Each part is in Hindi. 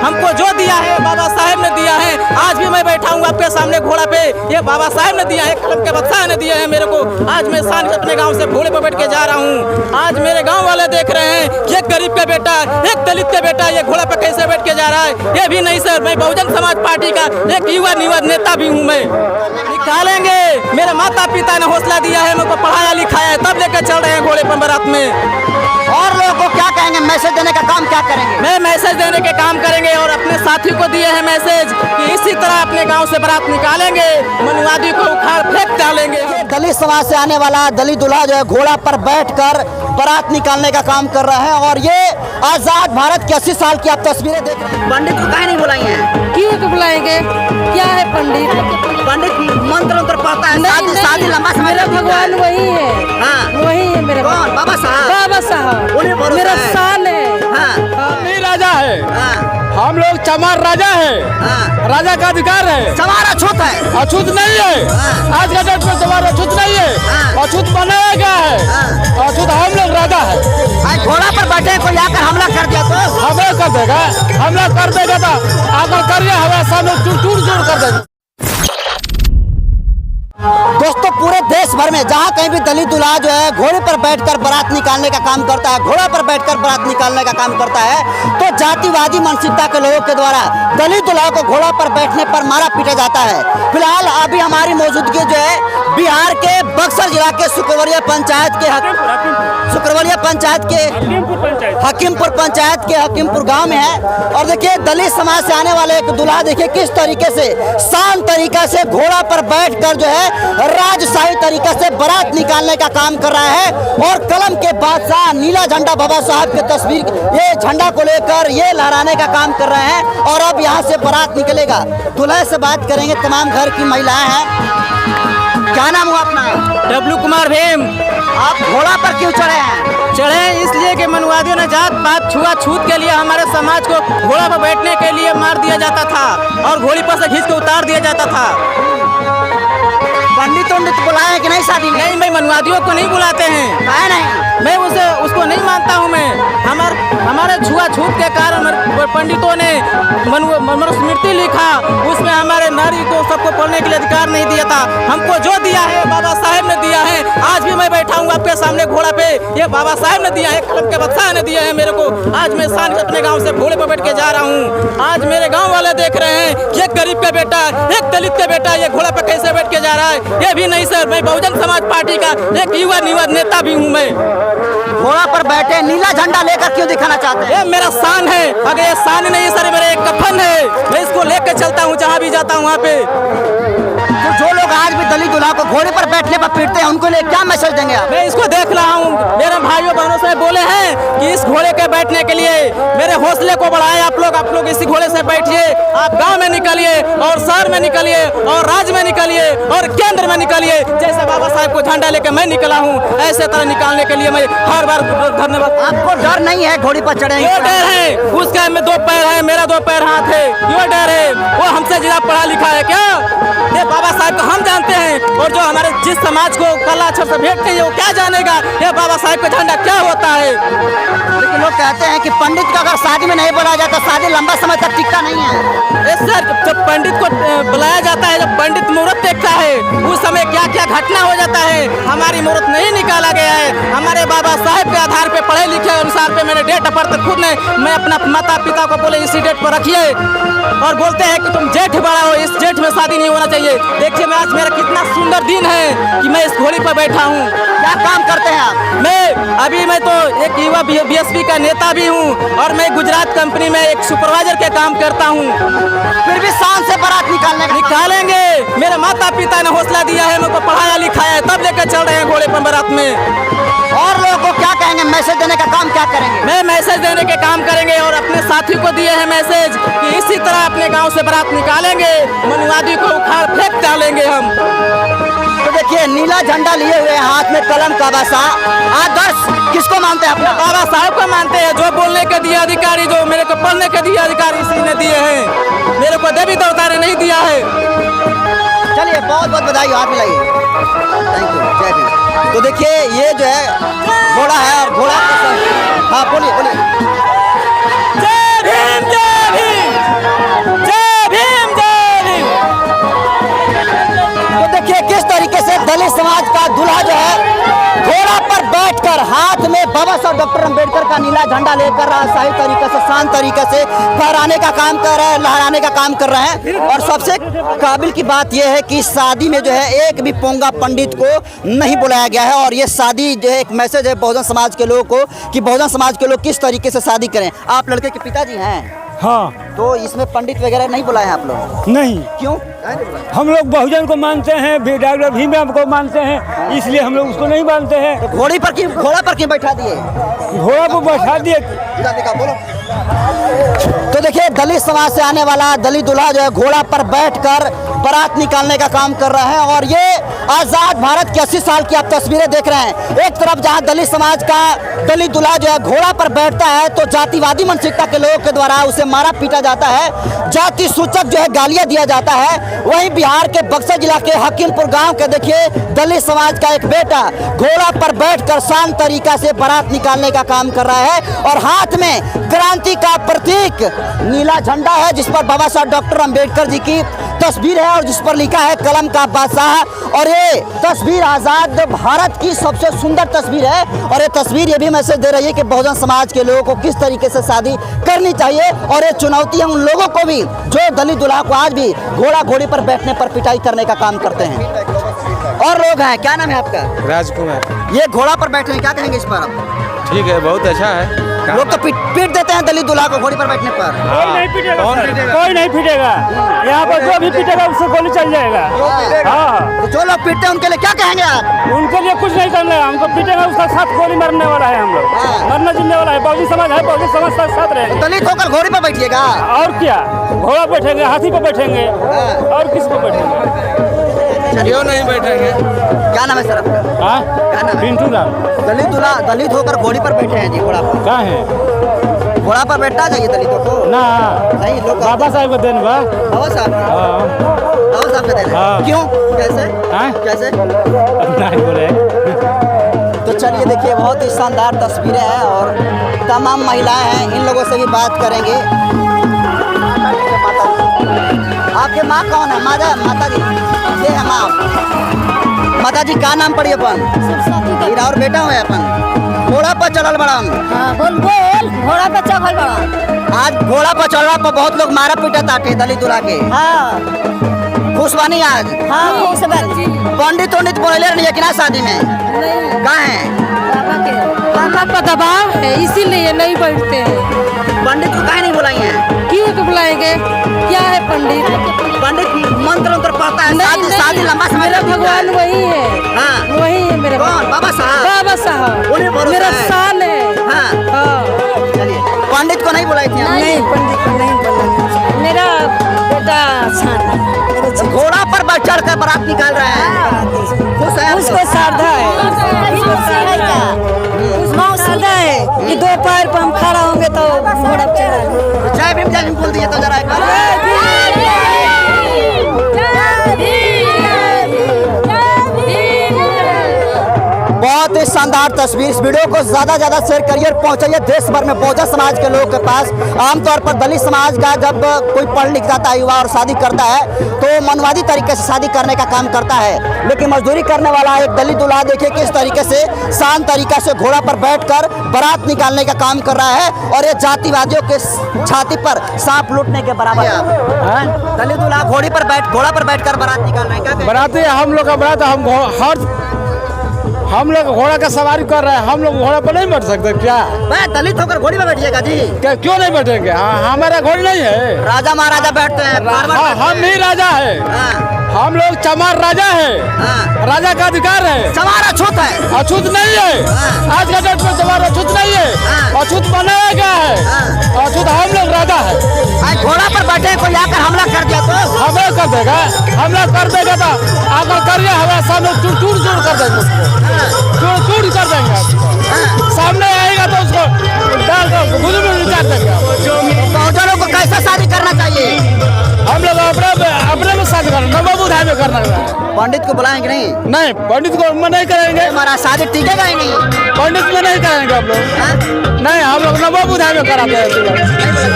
हमको जो दिया है बाबा साहेब ने दिया है। आज भी मैं बैठा हूँ आपके सामने घोड़ा पे, ये बाबा साहेब ने दिया है, कलम के बादशाह ने दिया है मेरे को। आज मैं शान से अपने गाँव से घोड़े पर बैठ के जा रहा हूँ। आज मेरे गाँव वाले देख रहे हैं, एक गरीब का बेटा, एक दलित का बेटा ये घोड़ा पर कैसे बैठ के जा रहा है। ये भी नहीं सर, मैं बहुजन समाज पार्टी का एक युवा नेता भी हूँ। मैं निकालेंगे, मेरे माता पिता ने हौसला दिया है, मेरे को पढ़ाया लिखाया है, तब लेकर चल रहे हैं घोड़े पर बारात में। और लोगों को क्या कहेंगे, मैसेज देने का काम क्या करेंगे? मैं मैसेज देने के काम करेंगे और अपने साथियों को दिए हैं मैसेज कि इसी तरह अपने गांव से बारात निकालेंगे, मनुवादी को उखाड़ फेंक डालेंगे। दलित समाज से आने वाला दलित दूल्हा जो है घोड़ा पर बैठकर बारात निकालने का काम कर रहा है। और ये आजाद भारत की 80 साल की आप तस्वीरें देख रहे हैं। पंडित को काहे नहीं बुलाई है? क्यों बुलाएंगे? क्या है पंडित? पंडित मंत्र पढ़ता है, शादी लंबा समय मेरा भगवान वही है। हाँ, वही है मेरे कौन? बाबा साहब। बाबा साहब उन्हें भरोसा मेरा है। शान है। हाँ, नहीं राजा है, हाँ, हम लोग चमार राजा है, हाँ। राजा का अधिकार है, सवार अछूत है। अछूत नहीं है। हाँ। आज के डेट में चमार अछूत नहीं है, हाँ। अछूत बनाया गया है। हाँ। अछूत हम लोग राजा है। आज घोड़ा पर बैठे कोई आकर हमला कर दिया तो हमला कर देगा, हमला कर देगा तो आकर करिए, हमारे सामने चूर कर देगा। दोस्तों, पूरे देश भर में जहाँ कहीं भी दलित दूल्हा जो है घोड़े पर बैठकर बारात निकालने का काम करता है, घोड़ा पर बैठकर बारात निकालने का काम करता है, तो जातिवादी मानसिकता के लोगों के द्वारा दलित दूल्हा को घोड़ा पर बैठने पर मारा पीटा जाता है। फिलहाल अभी हमारी मौजूदगी जो है बिहार के बक्सर जिला के सुकरवलिया पंचायत के हकीमपुर पंचायत के हकीमपुर गांव में है। और देखिए, दलित समाज से आने वाले एक दूल्हा देखिए किस तरीके से शान तरीका से घोड़ा पर बैठकर जो है राजशाही तरीके से बारात निकालने का काम कर रहा है। और कलम के बादशाह नीला झंडा बाबा साहब की तस्वीर, ये झंडा को लेकर ये लहराने का काम कर रहे हैं। और अब यहाँ से बारात निकलेगा। दूल्हे से बात करेंगे, तमाम घर की महिलाएं हैं। क्या नाम हुआ अपना? डब्लू कुमार भीम। आप घोड़ा पर क्यों चढ़े हैं? चढ़े इसलिए कि मनुवादियों ने जात पात छुआछूत के लिए हमारे समाज को घोड़ा पर बैठने के लिए मार दिया जाता था और घोड़ी पर से खींच के उतार दिया जाता था। पंडित बुलाए कि नहीं शादी में? नहीं, मैं मनुवादियों को नहीं बुलाते हैं। है नहीं, मैं उसको नहीं मानता हूँ। मैं हमारे छुआछूत के कारण पंडितों ने मनुस्मृति लिखा, उसमें हमारे नारी को सबको पढ़ने के लिए अधिकार नहीं दिया था। हमको जो दिया है बाबा साहेब ने दिया है। आज भी मैं बैठा हूँ आपके सामने घोड़ा पे, ये बाबा साहेब ने दिया है, कलम के बादशाह ने दिया है मेरे को। आज मैं शान से अपने गाँव से घोड़े पर बैठ के जा रहा हूँ। आज मेरे गाँव वाले देख रहे हैं, एक गरीब का बेटा, एक दलित का बेटा ये घोड़ा पर कैसे बैठ के जा रहा है। ये भी नहीं सर, मैं बहुजन समाज पार्टी का एक युवा नेता भी हूँ। मैं घोड़ा पर बैठे नीला झंडा लेकर क्यों दिखाना चाहते हैं? ये मेरा शान है। अगर ये शान नहीं सर, मेरा एक कफन है, मैं इसको लेकर चलता हूँ जहाँ भी जाता हूँ वहाँ पे। तो जो लोग आज भी दलित दूल्हा को घोड़े पर बैठने पर पीटते हैं, उनको लिए क्या मैसेज देंगे आप? मैं इसको देख रहा हूँ, मेरे भाइयों बहनों से बोले हैं कि इस घोड़े के बैठने के लिए मेरे हौसले को बढ़ाए आप लोग इसी घोड़े से बैठिए। आप गांव में निकलिए और शहर में निकलिए और राज्य में निकलिए और केंद्र में निकलिए। जैसे बाबा साहब को झंडा लेकर मैं निकला हूँ, ऐसे तरह निकालने के लिए मैं हर बार धन्यवाद। आपको डर नहीं है घोड़ी पर चढ़े? क्यों डर है? उसका में 2 पैर है, मेरा 2 पैर हाथ है, क्यों डर है? वो हमसे ज्यादा पढ़ा लिखा है क्या? ये बाबा साहब को हम जानते हैं, और जो हमारे जिस समाज को कला अक्षर से भेंट नहीं है वो क्या जानेगा ये बाबा साहब का झंडा क्या होता है। लेकिन लोग कहते हैं कि पंडित को अगर शादी में नहीं बुलाया जाता, शादी लंबा समय तक टिकता नहीं है। सर, जब पंडित को बुलाया जाता है, जब पंडित मुहूर्त देखता है, उस समय क्या क्या घटना हो जाता है। हमारी मुहूर्त नहीं निकाला गया है। हमारे बाबा साहब के आधार पे, पढ़े लिखे अनुसार पे मैंने डेट ऑफ बर्थ खुद ने, मैं अपना माता पिता को बोले इसी डेट पर रखिए, और बोलते हैं कि तुम जेठ बड़ा हो, इस जेठ में शादी नहीं होना चाहिए। देखिए मैं आज मेरा कितना सुंदर दिन है कि मैं इस घोड़ी पर बैठा हूँ। क्या काम करते हैं आप? मैं तो एक युवा बीएसपी का नेता भी हूँ, और मैं गुजरात कंपनी में एक सुपरवाइजर के काम करता हूँ। फिर भी शान से बारात निकालेंगे। मेरे माता पिता ने हौसला दिया है, मेरे को पढ़ाया लिखाया है, तब लेकर चल रहे हैं घोड़े पर बारात में। और लोगों को क्या कहेंगे, मैसेज देने का काम क्या करेंगे? मैं मैसेज देने के काम करेंगे और अपने साथियों को दिए हैं मैसेज कि इसी तरह अपने गांव से बारात निकालेंगे, मनुवादी को उखाड़ फेंक डालेंगे हम। तो देखिए, नीला झंडा लिए हुए हाथ में कलम का बादशाह। आदर्श किसको मानते हैं? अपने बाबा साहब को मानते हैं। जो बोलने के दिए अधिकारी, जो मेरे को पढ़ने के दिए अधिकारी, इसी ने दिए हैं। मेरे को देवी देवता ने नहीं दिया है। चलिए, बहुत बहुत बधाई, हाथ मिलाइए। थैंक यू, जय भीम। तो देखिए, ये जो है घोड़ा है, और घोड़ा, हाँ बोलिए बोलिए। जय भीम, जय भीम। शांत तरीके से फहराने का काम कर रहे हैं, लहराने का काम कर रहे हैं। और सबसे काबिल की बात यह है कि शादी में जो है एक भी पोंगा पंडित को नहीं बुलाया गया है। और ये शादी जो है एक मैसेज है बहुजन समाज के लोगों को कि बहुजन समाज के लोग किस तरीके से शादी करें। आप लड़के के पिताजी हैं, हाँ तो इसमें पंडित वगैरह नहीं बुलाए हैं आप लोग? नहीं, क्यों? हम लोग बहुजन को मानते हैं, डॉक्टर भीम राव को मानते हैं, इसलिए हम लोग उसको नहीं मानते हैं। तो घोड़ा पर क्यों बैठा दिए? घोड़ा को बैठा दिए। बोलो। तो देखिए दलित समाज से आने वाला दलित दूल्हा जो है घोड़ा पर बैठकर बारात निकालने का काम कर रहे हैं। और ये आजाद भारत की 80 साल की आप तस्वीरें देख रहे हैं। एक तरफ जहां दलित समाज का दलित दूल्हा जो है घोड़ा पर बैठता है तो जातिवादी मानसिकता के लोगों के द्वारा उसे मारा पीटा जाता है, जाति सूचक जो है गालियां दिया जाता है। वहीं बिहार के बक्सर जिला के हकीमपुर गांव के देखिए दलित समाज का एक बेटा घोड़ा पर बैठकर शांत तरीका से बारात निकालने का काम कर रहा है। और हाथ में क्रांति का प्रतीक नीला झंडा है जिस पर बाबा साहब डॉक्टर अंबेडकर जी की तस्वीर है और जिस पर लिखा है कलम का बादशाह। और ये तस्वीर आजाद भारत की सबसे सुंदर तस्वीर है। और ये तस्वीर ये भी मैसेज दे रही है कि बहुजन समाज के लोगों को किस तरीके से शादी करनी चाहिए। और ये चुनौती है उन लोगों को भी जो दलित दूल्हा को आज भी घोड़ा घोड़ी पर बैठने पर पिटाई करने का काम करते हैं। और लोग हैं, क्या नाम है आपका? राजकुमार। ये घोड़ा पर बैठे हैं, क्या कहेंगे इस पर आप? ठीक है, बहुत अच्छा है। लोग तो पीट देते हैं दलित दूल्हा को घोड़ी पर बैठने पर। कोई नहीं पीटेगा, कौन सर, पीटेगा? कोई नहीं पीटेगा। यहाँ पर जो भी पीटेगा उससे गोली चल जाएगा। हाँ, तो जो लोग पीटते हैं उनके लिए क्या कहेंगे आप? उनके लिए कुछ नहीं करना है, हमको पीटेगा उसका साथ गोली मारने वाला है। हम लोग हाँ। मरना जितने वाला है, बहुजन समाज है, बहुजन समाज साथ रहेंगे। दलित होकर घोड़ी पर बैठिएगा? और क्या, घोड़ा बैठेंगे, हाथी पर बैठेंगे, और किस पर बैठेंगे? क्यों नहीं बैठेंगे? क्या नाम है सर आपका? हाँ, क्या नाम है? पिंटू राम। दलित दूल्हा दलित होकर घोड़ी पर बैठे हैं जी। घोड़ा पर कहाँ है? घोड़ा पर बैठना चाहिए दलितों को? ना, नहीं, लोग बाबा साहब को देन बा। बाबा साहब हाँ, बाबा साहब के देने। हाँ। क्यों? कैसे? हाँ? कैसे? अब नहीं बोले। तो चलिए देखिए बहुत ही शानदार तस्वीरें हैं और तमाम महिलाएं हैं, इन लोगों से भी बात करेंगे। आपके माँ कौन है? माता जी ये है माँ। माता जी का नाम पड़ी अपन? हीरा और बेटा हुए अपन घोड़ा पर चलल बड़ा। हाँ, बोल घोड़ा पे चढ़ल बड़ा। आज घोड़ा पर चढ़ला पर बहुत लोग मारा पीटा ताटे दलित दूल्हा के। हाँ खुश बानी आज? हाँ, खुश बानी। पंडित उंडित बोले नहीं है कि ना शादी में? नहीं, कहाँ है? पापा का दबाव है इसीलिए नहीं बैठते हैं। पंडित को काहे नहीं बुलाई है? क्यों तो बुलाएंगे? क्या है पंडित? पंडित मंत्र उंत्र पढ़ता है, नहीं, शादी नहीं, लंबा समय मेरा लगता है। भगवान वही है। हाँ। वही है मेरा कौन? बाबा साहब? बाबा साहब उन्हें भरोसा मेरा है। साल है। हाँ। हाँ। चलिए पंडित को नहीं बुलाई थी आप? नहीं, पंडित को नहीं बुलाया। मेरा बेटा साल है। घोड़ा पर बैठ चढ़ कर बारात निकाल रहे हैं। खुश है? उसको श्रद्धा है। उसको श्रद्धा है कि 2 पैर पर हम खड़ा होंगे तो घोड़ा पे चढ़ा। जय भीम बोल दिए तो जरा एक बार। बहुत ही शानदार तस्वीर। इस वीडियो को ज्यादा से ज्यादा शेयर करिए और पहुंचाइए देश भर में बहुजन समाज के लोगों के पास। आमतौर पर दलित समाज का जब कोई पढ़ लिख जाता है युवा और शादी करता है तो मनवादी तरीके से शादी करने का काम करता है, लेकिन मजदूरी करने वाला एक दलित दूल्हा देखिए किस तरीके से शांत तरीका से घोड़ा पर बैठकर बारात निकालने का काम कर रहा है। और ये जातिवादियों के छाती पर सांप लूटने के बराबर है। दलित दूल्हा घोड़ा पर बैठकर बारात निकाल रहे हैं। क्या बराती हम लोग का बरात हम लोग घोड़ा का सवारी कर रहे हैं, हम लोग घोड़ा पर नहीं बैठ सकते क्या? मैं दलित होकर घोड़ी में बैठिएगा जी? क्या क्यों नहीं बैठेंगे? हमारा घोड़ी नहीं है। राजा महाराजा बैठते हैं। हम ही राजा है। हाँ। हम लोग चमार राजा है। हाँ। राजा का अधिकार है। चमार अछूत है। अछूत नहीं है। हाँ। आज का डेट में चमार अछूत नहीं है। हाँ। अछूत बनाया गया है। हाँ। अछूत हम लोग राजा है। आज घोड़ा पर बैठे कोई आकर हमला कर दिया तो? हमला कर देगा, हमला कर देगा तो आकर करिए हमारे सामने चूर कर देंगे उसको, चूर कर देंगे। सामने आएगा तो उसको डाल कर गुजर में निकाल देंगे। बहुजनों को कैसे शादी करना चाहिए? हम लोग अपने में शादी करना, नवबुधाई में करना है। पंडित को बुलाएंगे नहीं? नहीं, पंडित को हम नहीं करेंगे। हमारा शादी टिकेगा ही नहीं। पंडित में नहीं करेंगे हम लोग। हाँ? नहीं, हम लोग नवबुधाई में कराते हैं।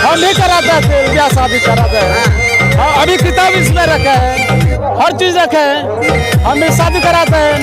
हम भी कराते हैं, क्या शादी कराते हैं। अभी किताब इसमें रखे हैं, हर चीज रखे हैं, हम भी शादी कराते हैं।